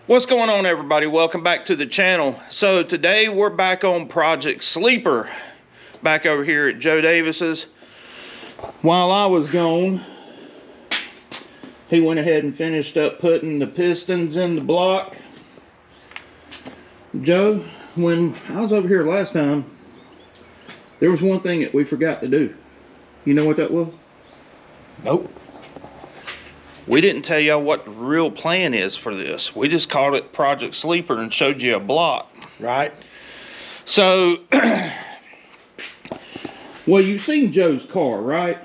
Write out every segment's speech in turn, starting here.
What's going on, everybody? Welcome back to the channel. So today we're back on Project Sleeper, back over here at Joe Davis's. While I was gone, he went ahead and finished up putting the pistons in the block. Joe, when I was over here last time, there was one thing that we forgot to do. You know what that was? Nope. We didn't tell y'all what the real plan is for this. We just called it Project Sleeper and showed you a block. Right. So, well, you've seen Joe's car, right?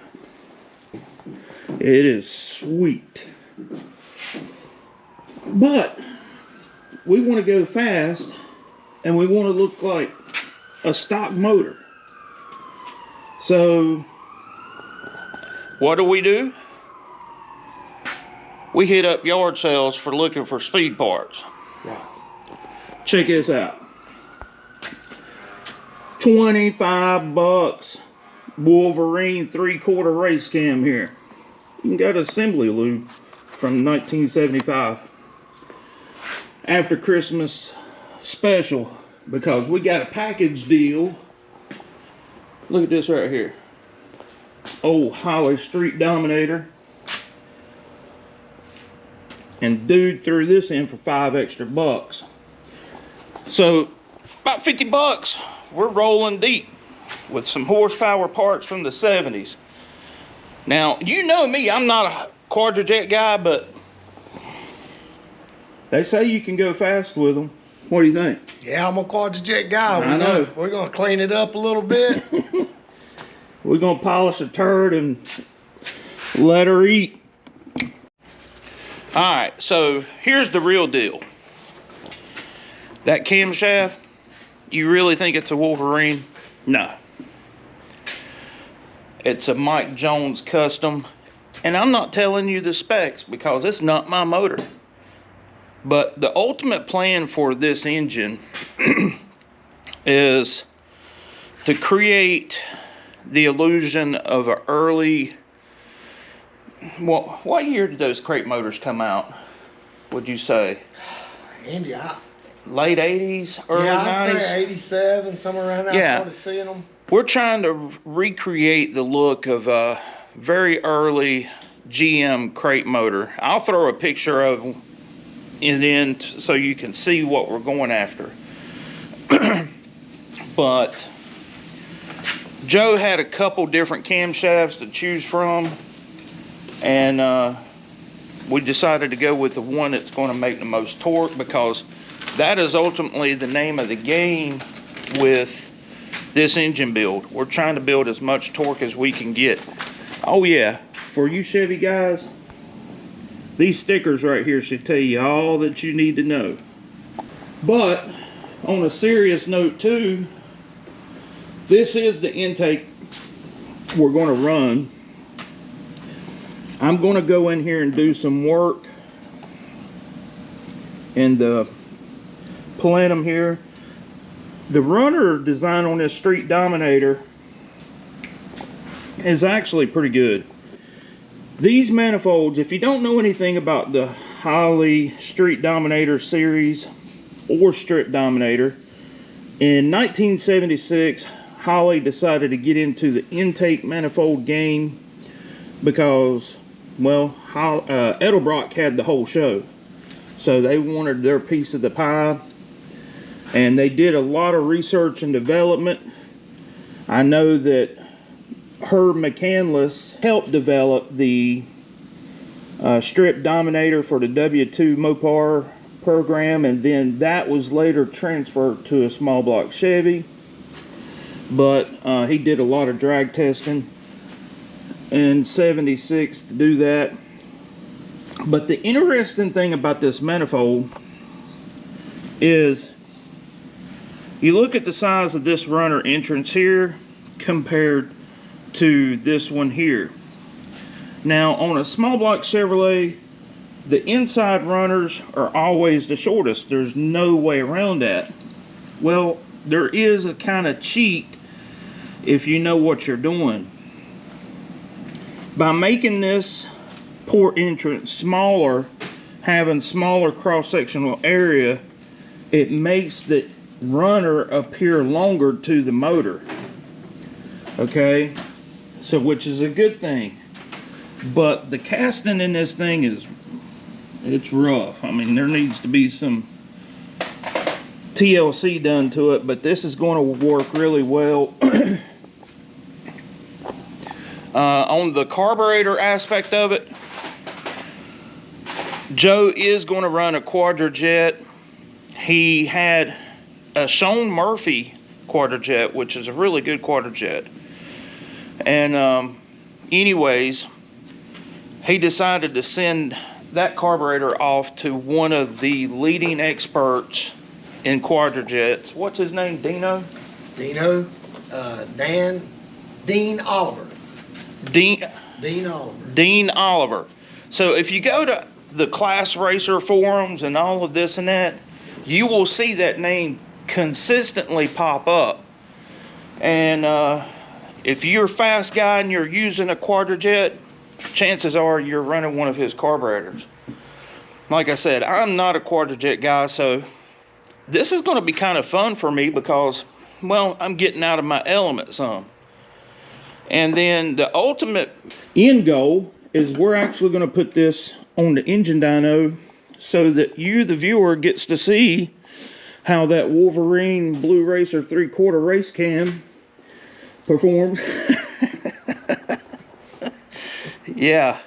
It is sweet. But we want to go fast and we want to look like a stock motor. So, what do? We hit up yard sales for looking for speed parts. Right. Check this out. 25 bucks. Wolverine 3/4 race cam here. You can go to Assembly Lube from 1975. After Christmas special, because we got a package deal. Look at this right here. Old Holley Street Dominator. And dude threw this in for $5 extra. So about 50 bucks, we're rolling deep with some horsepower parts from the 70s. Now, you know me, I'm not a quadrijet guy, but they say you can go fast with them. What do you think? Yeah, I'm a quadrijet guy. I know. We're gonna clean it up a little bit. We're gonna polish a turd and let her eat. Alright, so here's the real deal. That camshaft, you really think it's a Wolverine? No. It's a Mike Jones custom. And I'm not telling you the specs because it's not my motor. But the ultimate plan for this engine is to create the illusion of an early... What year did those crate motors come out, would you say? Andy, late 80s, early 90s? Yeah, I'd say 87, somewhere around there. Yeah. I started seeing them. We're trying to recreate the look of a very early GM crate motor. I'll throw a picture of it in so you can see what we're going after. But Joe had a couple different camshafts to choose from. And we decided to go with the one that's going to make the most torque, because that is ultimately the name of the game with this engine build. We're trying to build as much torque as we can get. Oh yeah, for you Chevy guys, these stickers right here should tell you all that you need to know. But on a serious note too, this is the intake we're going to run. I'm going to go in here and do some work in the plenum here. The runner design on this Street Dominator is actually pretty good. These manifolds, if you don't know anything about the Holley Street Dominator series or Strip Dominator, in 1976 Holley decided to get into the intake manifold game because, well, Edelbrock had the whole show, so they wanted their piece of the pie, and they did a lot of research and development. I know that Herb McCandless helped develop the Strip Dominator for the W2 Mopar program, and then that was later transferred to a small block Chevy, but he did a lot of drag testing in 76 to do that. But the interesting thing about this manifold is you look at the size of this runner entrance here compared to this one here. Now on a small block Chevrolet, the inside runners are always the shortest. There's no way around that. Well, there is a kind of cheat if you know what you're doing. By making this port entrance smaller having smaller cross-sectional area, it makes the runner appear longer to the motor. Okay, so which is a good thing. But the casting in this thing it's rough. I mean, there needs to be some TLC done to it, but this is going to work really well. On the carburetor aspect of it, Joe is going to run a Quadrajet. He had a Sean Murphy Quadrajet, which is a really good Quadrajet. And anyways, he decided to send that carburetor off to one of the leading experts in Quadrajets. What's his name? Dean Oliver. Dean Oliver. So if you go to the Class Racer forums and all of this and that, you will see that name consistently pop up. And if you're a fast guy and you're using a Quadrajet, chances are you're running one of his carburetors. Like I said, I'm not a Quadrajet guy, so this is going to be kind of fun for me because, well, I'm getting out of my element some. And then the ultimate end goal is we're actually going to put this on the engine dyno so that you, the viewer, gets to see how that Wolverine Blue Racer 3/4 race cam performs. Yeah,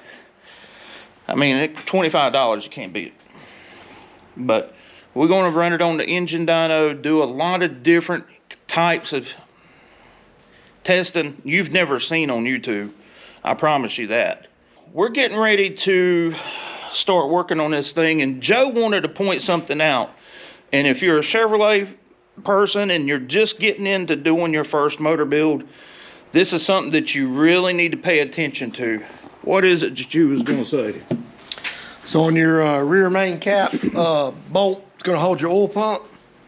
I mean, at $25 you can't beat it. But we're going to run it on the engine dyno, do a lot of different types of testing you've never seen on YouTube. I promise you that. We're getting ready to start working on this thing, and Joe wanted to point something out. And if you're a Chevrolet person and you're just getting into doing your first motor build, this is something that you really need to pay attention to. What is it that you was going to say? So on your rear main cap bolt, it's going to hold your oil pump.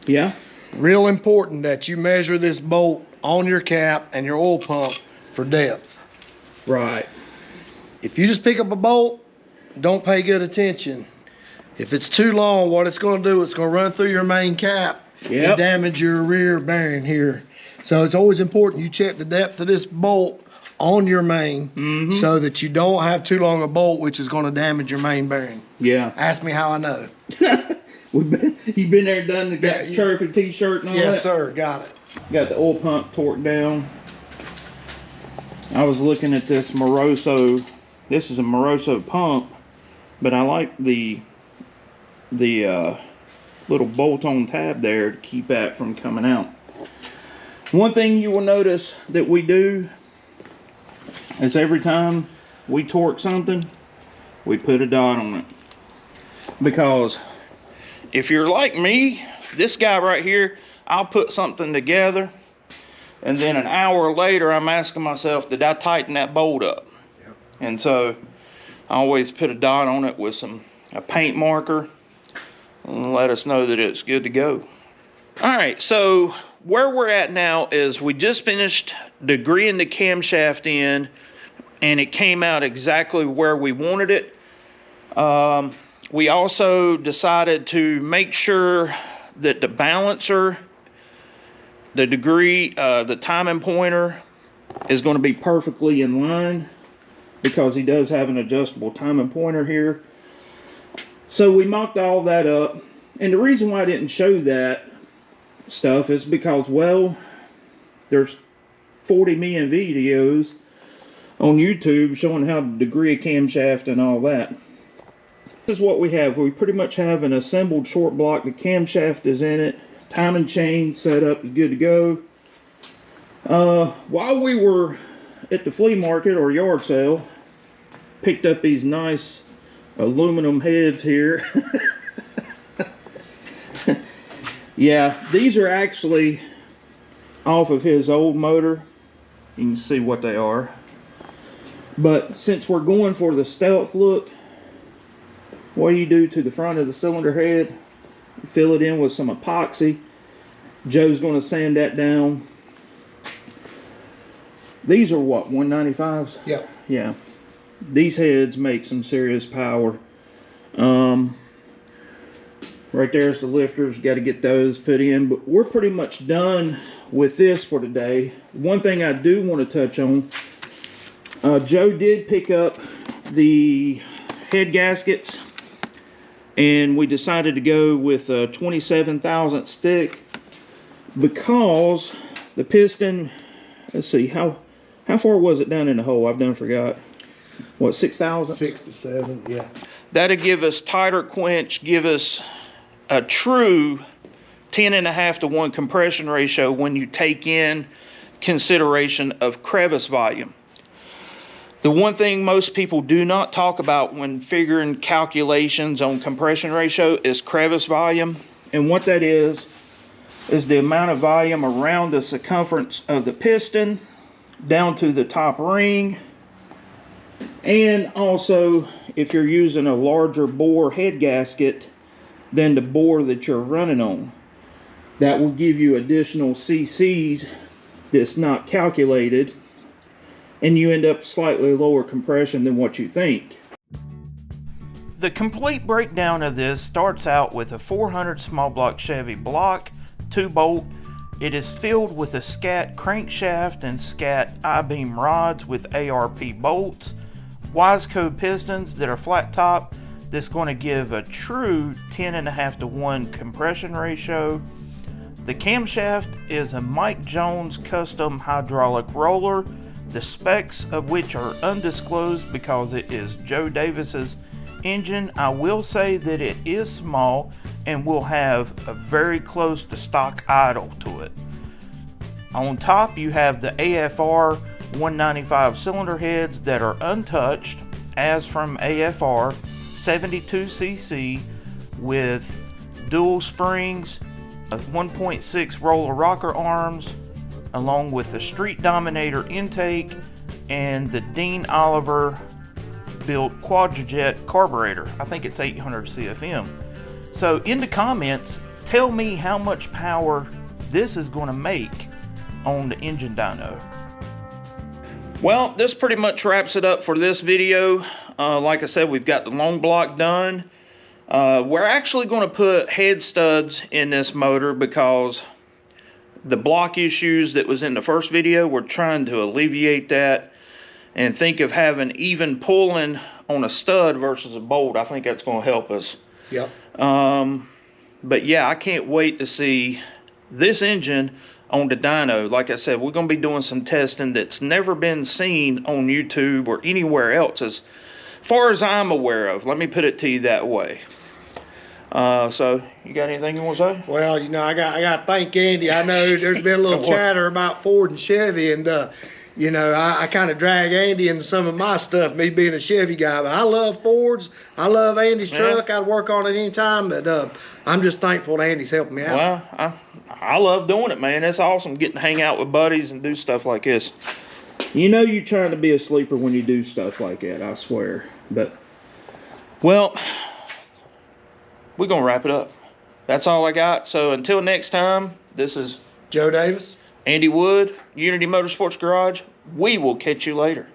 Yeah. Real important that you measure this bolt on your cap and your oil pump for depth. Right. If you just pick up a bolt, don't pay good attention. If it's too long, what it's going to do, it's going to run through your main cap and damage your rear bearing here. So it's always important you check the depth of this bolt on your main so that you don't have too long a bolt, which is going to damage your main bearing. Yeah. Ask me how I know. You been there, done the Churfy t-shirt and all that? Yes, sir. Got it. Got the oil pump torqued down. I was looking at this Moroso. This is a Moroso pump, but I like the little bolt-on tab there to keep that from coming out. One thing you will notice that we do is every time we torque something, we put a dot on it. Because if you're like me, this guy right here, I'll put something together and then an hour later I'm asking myself, did I tighten that bolt up? Yeah. And so I always put a dot on it with a paint marker and let us know that it's good to go. All right, so where we're at now is we just finished degreeing the camshaft in, and it came out exactly where we wanted it. We also decided to make sure that the balancer, the degree, the timing pointer is going to be perfectly in line because he does have an adjustable timing pointer here. So we mocked all that up, and the reason why I didn't show that stuff is because, well, there's 40 million videos on YouTube showing how to degree a camshaft and all that. This is what we have. We pretty much have an assembled short block. The camshaft is in it. Timing chain set up is good to go. While we were at the flea market or yard sale, picked up these nice aluminum heads here. Yeah, these are actually off of his old motor. You can see what they are. But since we're going for the stealth look, what do you do to the front of the cylinder head? Fill it in with some epoxy. Joe's going to sand that down. These are what, 195s? Yeah. Yeah. These heads make some serious power. Right there's the lifters. Got to get those put in. But we're pretty much done with this for today. One thing I do want to touch on. Joe did pick up the head gaskets, and we decided to go with a 27 thousandth stick because the piston, let's see, how far was it down in the hole? I've done forgot. What, 6 thousandths? 6 to 7, yeah. That'll give us tighter quench, give us a true 10.5 to 1 compression ratio when you take in consideration of crevice volume. The one thing most people do not talk about when figuring calculations on compression ratio is crevice volume. And what that is the amount of volume around the circumference of the piston down to the top ring. And also, if you're using a larger bore head gasket than the bore that you're running on, that will give you additional cc's that's not calculated, and you end up slightly lower compression than what you think. The complete breakdown of this starts out with a 400 small block Chevy block, 2-bolt. It is filled with a scat crankshaft and scat I-beam rods with ARP bolts, Wiseco pistons that are flat top. That's going to give a true 10.5 to 1 compression ratio. The camshaft is a Mike Jones custom hydraulic roller, the specs of which are undisclosed because it is Joe Davis's engine. I will say that it is small and will have a very close to stock idle to it. On top you have the AFR 195 cylinder heads that are untouched as from AFR, 72cc with dual springs, a 1.6 roller rocker arms, along with the Street Dominator intake and the Dean Oliver built Quadrajet carburetor. I think it's 800 CFM. So in the comments, tell me how much power this is going to make on the engine dyno. Well, this pretty much wraps it up for this video. Like I said, we've got the long block done. We're actually going to put head studs in this motor because the block issues that was in the first video, we're trying to alleviate that and think of having even pulling on a stud versus a bolt. I think that's going to help us. Yep. But yeah, I can't wait to see this engine on the dyno. Like I said, we're going to be doing some testing that's never been seen on YouTube or anywhere else as far as I'm aware of. Let me put it to you that way. So you got anything you want to say? Well, you know, I got to thank Andy. I know there's been a little chatter about Ford and Chevy, and you know, I kind of drag Andy into some of my stuff, me being a Chevy guy. But I love Fords. I love Andy's truck. I'd work on it anytime. But I'm just thankful that Andy's helping me out. Well, I love doing it, man. It's awesome getting to hang out with buddies and do stuff like this. You know you're trying to be a sleeper when you do stuff like that, I swear. But, well, we're going to wrap it up. That's all I got. So until next time, this is Joe Davis, Andy Wood, Unity Motorsports Garage. We will catch you later.